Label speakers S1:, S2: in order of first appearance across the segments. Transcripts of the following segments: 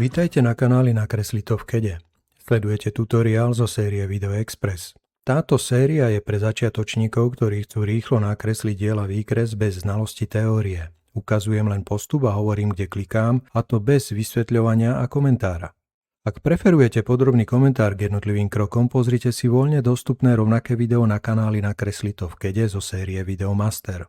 S1: Vitajte na kanáli Nakresli to v kede. Sledujete tutoriál zo série Video Express. Táto séria je pre začiatočníkov, ktorí chcú rýchlo nakresliť diela výkres bez znalosti teórie. Ukazujem len postup a hovorím, kde klikám, a to bez vysvetľovania a komentára. Ak preferujete podrobný komentár k jednotlivým krokom, pozrite si voľne dostupné rovnaké video na kanáli Nakresli to v kede zo série Video Master.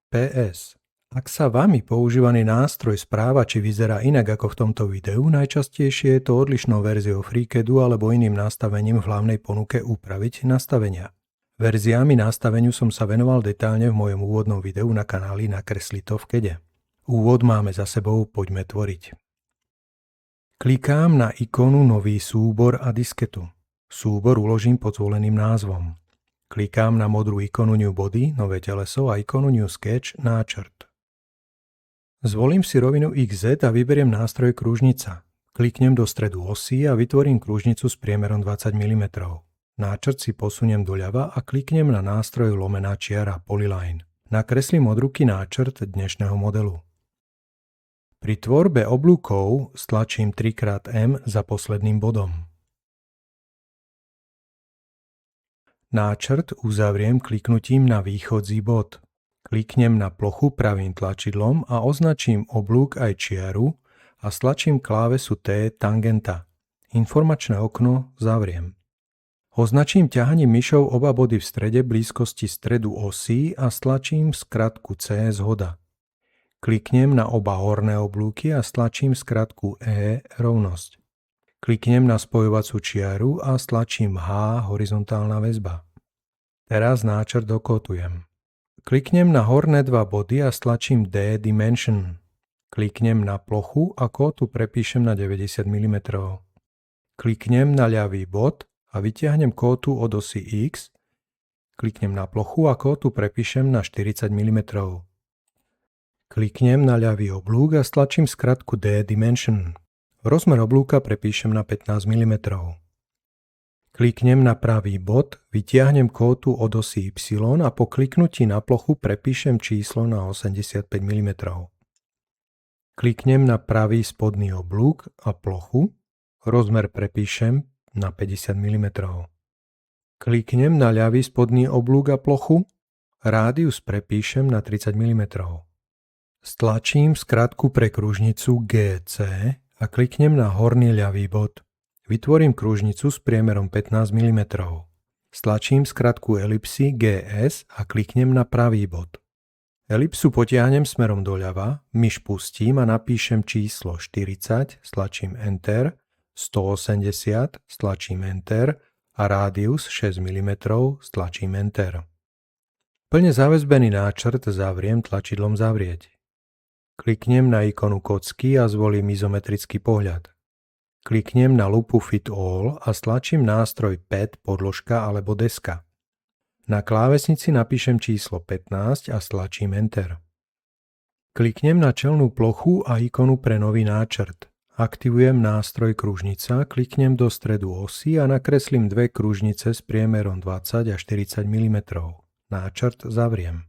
S1: PS. Ak sa vami používaný nástroj správa či vyzerá inak ako v tomto videu, najčastejšie je to odlišnou verziou FreeCADu alebo iným nastavením v hlavnej ponuke upraviť nastavenia. Verziami nastaveniu som sa venoval detailne v mojom úvodnom videu na kanáli Nakresli to v kede. Úvod máme za sebou, poďme tvoriť. Klikám na ikonu Nový súbor a disketu. Súbor uložím pod zvoleným názvom. Klikám na modrú ikonu New Body, nové teleso a ikonu New Sketch, náčrt. Zvolím si rovinu XZ a vyberiem nástroj kružnica. Kliknem do stredu osy a vytvorím kružnicu s priemerom 20 mm. Náčrt si posuniem doľava a kliknem na nástroj lomená čiara Polyline. Nakreslím od ruky náčrt dnešného modelu. Pri tvorbe oblúkov stlačím 3x M za posledným bodom. Náčrt uzavriem kliknutím na východzí bod. Kliknem na plochu pravým tlačidlom a označím oblúk aj čiaru a stlačím klávesu T tangenta. Informačné okno zavriem. Označím ťahaním myšou oba body v strede blízkosti stredu osy a stlačím skratku C zhoda. Kliknem na oba horné oblúky a stlačím skratku E rovnosť. Kliknem na spojovacú čiaru a stlačím H horizontálna väzba. Teraz náčrt dokotujem. Kliknem na horné dva body a stlačím D Dimension. Kliknem na plochu a kótu prepíšem na 90 mm. Kliknem na ľavý bod a vytiahnem kótu od osy X. Kliknem na plochu a kótu prepíšem na 40 mm. Kliknem na ľavý oblúk a stlačím skratku D Dimension. Rozmer oblúka prepíšem na 15 mm. Kliknem na pravý bod, vytiahnem kótu od osy Y a po kliknutí na plochu prepíšem číslo na 85 mm. Kliknem na pravý spodný oblúk a plochu, rozmer prepíšem na 50 mm. Kliknem na ľavý spodný oblúk a plochu, rádius prepíšem na 30 mm. Stlačím skratku pre kružnicu GC a kliknem na horný ľavý bod. Vytvorím kružnicu s priemerom 15 mm. Stlačím skratku elipsy GS a kliknem na pravý bod. Elipsu potiahnem smerom doľava, myš pustím a napíšem číslo 40, stlačím Enter, 180, stlačím Enter a rádius 6 mm, stlačím Enter. Plne zaväzbený náčrt zavriem tlačidlom Zavrieť. Kliknem na ikonu kocky a zvolím izometrický pohľad. Kliknem na lupu Fit All a stlačím nástroj Pad, podložka alebo deska. Na klávesnici napíšem číslo 15 a stlačím Enter. Kliknem na čelnú plochu a ikonu pre nový náčrt. Aktivujem nástroj kružnica, kliknem do stredu osy a nakreslím dve kružnice s priemerom 20 a 40 mm. Náčrt zavriem.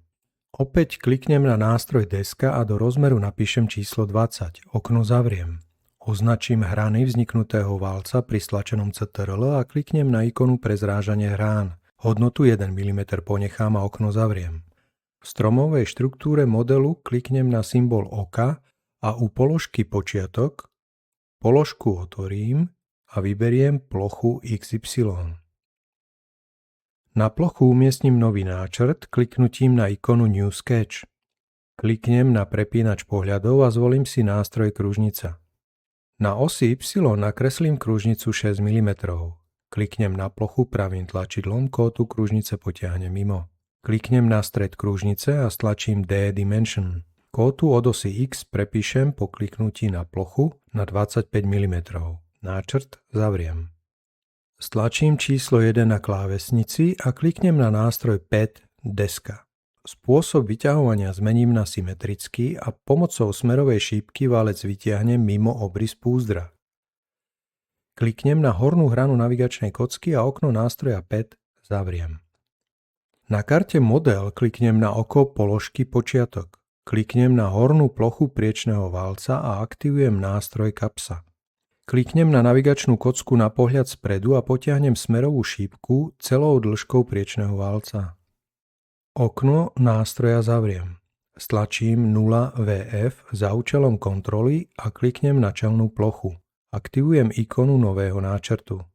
S1: Opäť kliknem na nástroj deska a do rozmeru napíšem číslo 20. Okno zavriem. Označím hrany vzniknutého valca pri stlačenom CTRL a kliknem na ikonu pre zrážanie hrán. Hodnotu 1 mm ponechám a okno zavriem. V stromovej štruktúre modelu kliknem na symbol oka a u položky počiatok položku otvorím a vyberiem plochu XY. Na plochu umiestním nový náčrt kliknutím na ikonu New Sketch. Kliknem na prepínač pohľadov a zvolím si nástroj kružnica. Na osi Y nakreslím kružnicu 6 mm. Kliknem na plochu pravým tlačidlom, kótu kružnice potiahnem mimo. Kliknem na stred kružnice a stlačím D Dimension. Kótu od osy X prepíšem po kliknutí na plochu na 25 mm. Náčrt zavriem. Stlačím číslo 1 na klávesnici a kliknem na nástroj Pad, deska. Spôsob vyťahovania zmením na symetrický a pomocou smerovej šípky valec vytiahnem mimo obrys púzdra. Kliknem na hornú hranu navigačnej kocky a okno nástroja Pad zavriem. Na karte Model kliknem na oko položky počiatok. Kliknem na hornú plochu priečného valca a aktivujem nástroj kapsa. Kliknem na navigačnú kocku na pohľad spredu a potiahnem smerovú šípku celou dĺžkou priečného valca. Okno nástroja zavriem. Stlačím 0 VF za účelom kontroly a kliknem na čelnú plochu. Aktivujem ikonu nového náčrtu.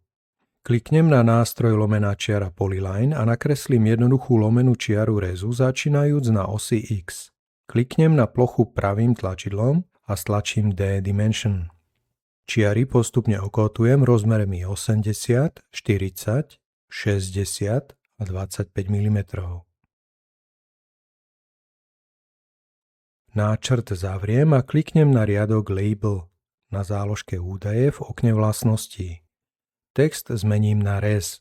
S1: Kliknem na nástroj lomená čiara Polyline a nakreslím jednoduchú lomenú čiaru rezu začínajúc na osi X. Kliknem na plochu pravým tlačidlom a stlačím D-Dimension. Čiary postupne okótujem rozmermi 80, 40, 60 a 25 mm. Náčrt zavriem a kliknem na riadok Label na záložke údaje v okne vlastností. Text zmením na Res.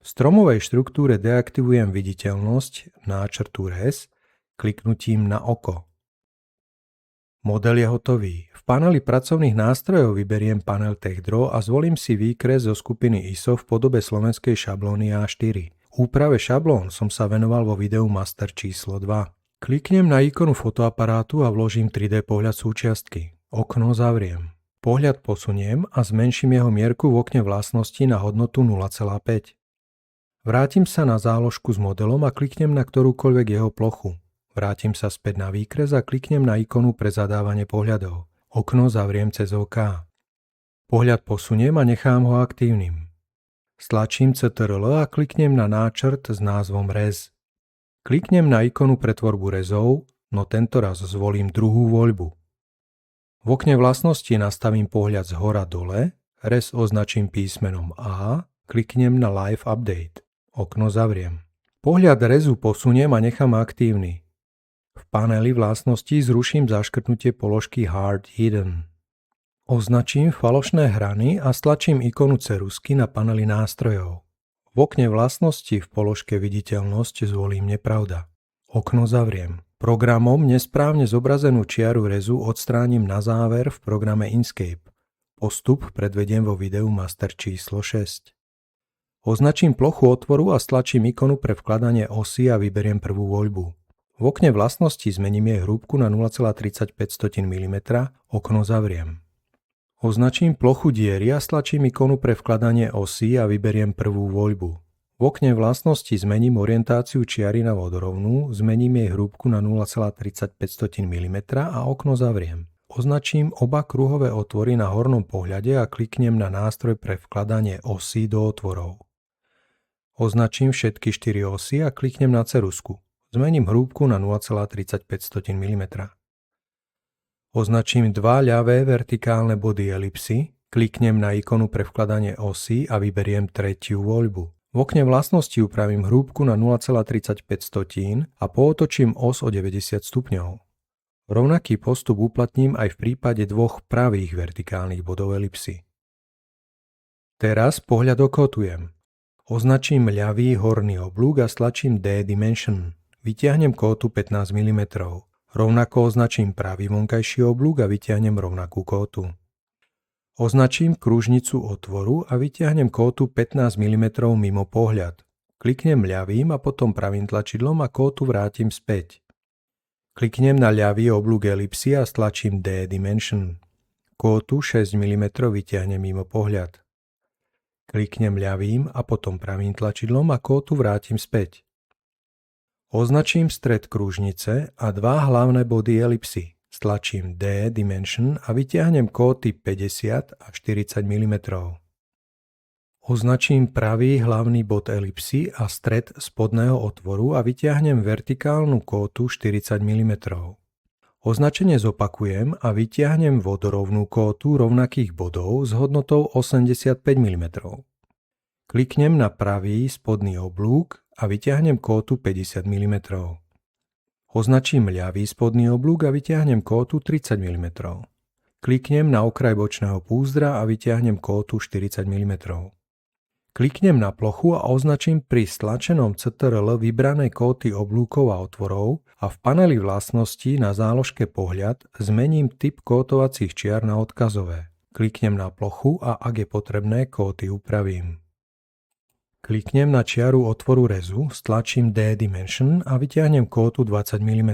S1: V stromovej štruktúre deaktivujem viditeľnosť náčrtu Res kliknutím na oko. Model je hotový. V paneli pracovných nástrojov vyberiem panel TechDraw a zvolím si výkres zo skupiny ISO v podobe slovenskej šablóny A4. Úprave šablón som sa venoval vo videu Master číslo 2. Kliknem na ikonu fotoaparátu a vložím 3D pohľad súčiastky. Okno zavriem. Pohľad posuniem a zmenším jeho mierku v okne vlastnosti na hodnotu 0,5. Vrátim sa na záložku s modelom a kliknem na ktorúkoľvek jeho plochu. Vrátim sa späť na výkres a kliknem na ikonu pre zadávanie pohľadov. Okno zavriem cez OK. Pohľad posuniem a nechám ho aktívnym. Stlačím Ctrl a kliknem na náčrt s názvom Res. Kliknem na ikonu pre tvorbu rezov, no tento raz zvolím druhú voľbu. V okne vlastnosti nastavím pohľad z hora dole, Res označím písmenom A, kliknem na Live Update. Okno zavriem. Pohľad rezu posuniem a nechám aktívny. V paneli vlastností zruším zaškrtnutie položky Hard Hidden. Označím falošné hrany a stlačím ikonu ceruzky na paneli nástrojov. V okne vlastnosti v položke viditeľnosť zvolím nepravda. Okno zavriem. Programom nesprávne zobrazenú čiaru rezu odstránim na záver v programe Inkscape. Postup predvediem vo videu Master číslo 6. Označím plochu otvoru a stlačím ikonu pre vkladanie osy a vyberiem prvú voľbu. V okne vlastnosti zmením jej hrúbku na 0,35 mm, okno zavriem. Označím plochu diery a stlačím ikonu pre vkladanie osy a vyberiem prvú voľbu. V okne vlastnosti zmením orientáciu čiary na vodorovnú, zmením jej hrúbku na 0,35 mm a okno zavriem. Označím oba kruhové otvory na hornom pohľade a kliknem na nástroj pre vkladanie osy do otvorov. Označím všetky 4 osy a kliknem na ceruzku. Zmením hrúbku na 0,35 mm. Označím dva ľavé vertikálne body elipsy, kliknem na ikonu pre vkladanie osy a vyberiem tretiu voľbu. V okne vlastnosti upravím hrúbku na 0,35 a pootočím os o 90 stupňov. Rovnaký postup uplatním aj v prípade dvoch pravých vertikálnych bodov elipsy. Teraz pohľad okotujem. Označím ľavý horný oblúk a stlačím D-Dimension. Vytiahnem kótu 15 mm. Rovnako označím pravý vonkajší oblúk a vytiahnem rovnakú kótu. Označím kružnicu otvoru a vytiahnem kótu 15 mm mimo pohľad. Kliknem ľavým a potom pravým tlačidlom a kótu vrátim späť. Kliknem na ľavý oblúk elipsy a stlačím D-Dimension. Kótu 6 mm vytiahnem mimo pohľad. Kliknem ľavým a potom pravým tlačidlom a kótu vrátim späť. Označím stred kružnice a dva hlavné body elipsy. Stlačím D-Dimension a vytiahnem kóty 50 a 40 mm. Označím pravý hlavný bod elipsy a stred spodného otvoru a vytiahnem vertikálnu kótu 40 mm. Označenie zopakujem a vytiahnem vodorovnú kótu rovnakých bodov s hodnotou 85 mm. Kliknem na pravý spodný oblúk a vytiahnem kótu 50 mm. Označím ľavý spodný oblúk a vytiahnem kótu 30 mm. Kliknem na okraj bočného púzdra a vytiahnem kótu 40 mm. Kliknem na plochu a označím pri stlačenom Ctrl vybrané kóty oblúkov a otvorov a v paneli vlastností na záložke pohľad zmením typ kótovacích čiar na odkazové. Kliknem na plochu a ak je potrebné, kóty upravím. Kliknem na čiaru otvoru rezu, stlačím D-Dimension a vytiahnem kótu 20 mm.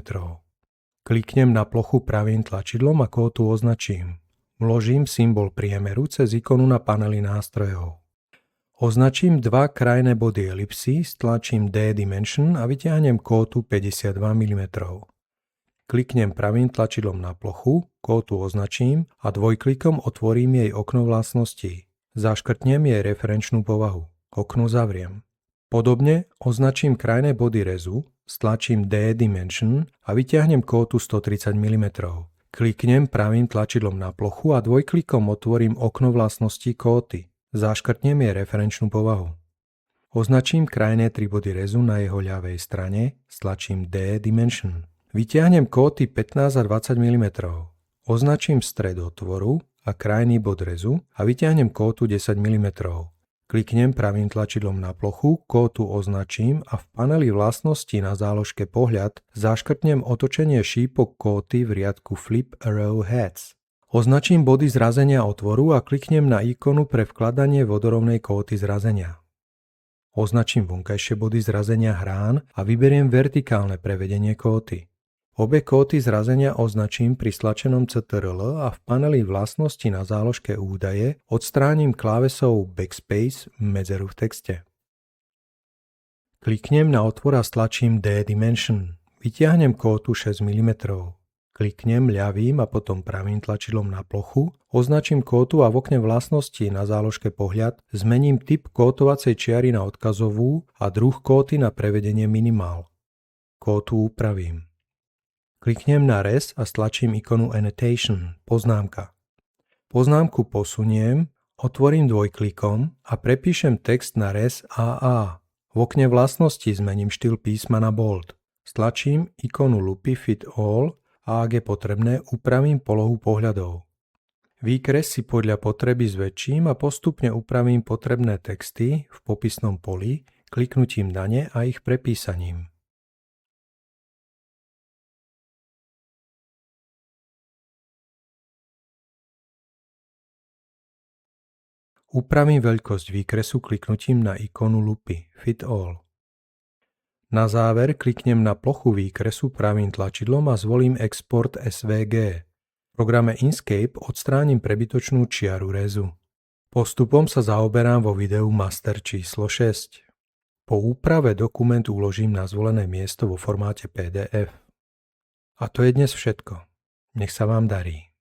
S1: Kliknem na plochu pravým tlačidlom a kótu označím. Vložím symbol priemeru cez ikonu na paneli nástrojov. Označím dva krajné body elipsy, stlačím D-Dimension a vyťahnem kótu 52 mm. Kliknem pravým tlačidlom na plochu, kótu označím a dvojklikom otvorím jej okno vlastností. Zaškrtnem jej referenčnú povahu. Okno zavriem. Podobne označím krajné body rezu, stlačím D-Dimension a vyťahnem kótu 130 mm. Kliknem pravým tlačidlom na plochu a dvojklikom otvorím okno vlastností kóty. Zaškrtnem jej referenčnú povahu. Označím krajné 3 body rezu na jeho ľavej strane, stlačím D-Dimension. Vyťahnem kóty 15 a 20 mm. Označím stred otvoru a krajný bod rezu a vyťahnem kótu 10 mm. Kliknem pravým tlačidlom na plochu, kótu označím a v paneli vlastností na záložke pohľad zaškrtnem otočenie šípok kóty v riadku Flip Arrow Heads. Označím body zrazenia otvoru a kliknem na ikonu pre vkladanie vodorovnej kóty zrazenia. Označím vonkajšie body zrazenia hrán a vyberiem vertikálne prevedenie kóty. Obe kóty zrazenia označím pri stlačenom CTRL a v paneli vlastnosti na záložke údaje odstránim klávesou Backspace medzeru v texte. Kliknem na otvor a stlačím D-Dimension. Vyťahnem kótu 6 mm. Kliknem ľavým a potom pravým tlačidlom na plochu, označím kótu a v okne vlastnosti na záložke pohľad zmením typ kótovacej čiary na odkazovú a druh kóty na prevedenie minimál. Kótu upravím. Kliknem na res a stlačím ikonu Annotation, poznámka. Poznámku posuniem, otvorím dvojklikom a prepíšem text na res AA. V okne vlastnosti zmením štýl písma na bold. Stlačím ikonu lupy Fit All a ak je potrebné, upravím polohu pohľadov. Výkres si podľa potreby zväčším a postupne upravím potrebné texty v popisnom poli kliknutím na ne a ich prepísaním. Upravím veľkosť výkresu kliknutím na ikonu lupy Fit All. Na záver kliknem na plochu výkresu pravým tlačidlom a zvolím Export SVG. V programe Inkscape odstránim prebytočnú čiaru rezu. Postupom sa zaoberám vo videu Master číslo 6. Po úprave dokument uložím na zvolené miesto vo formáte PDF. A to je dnes všetko. Nech sa vám darí.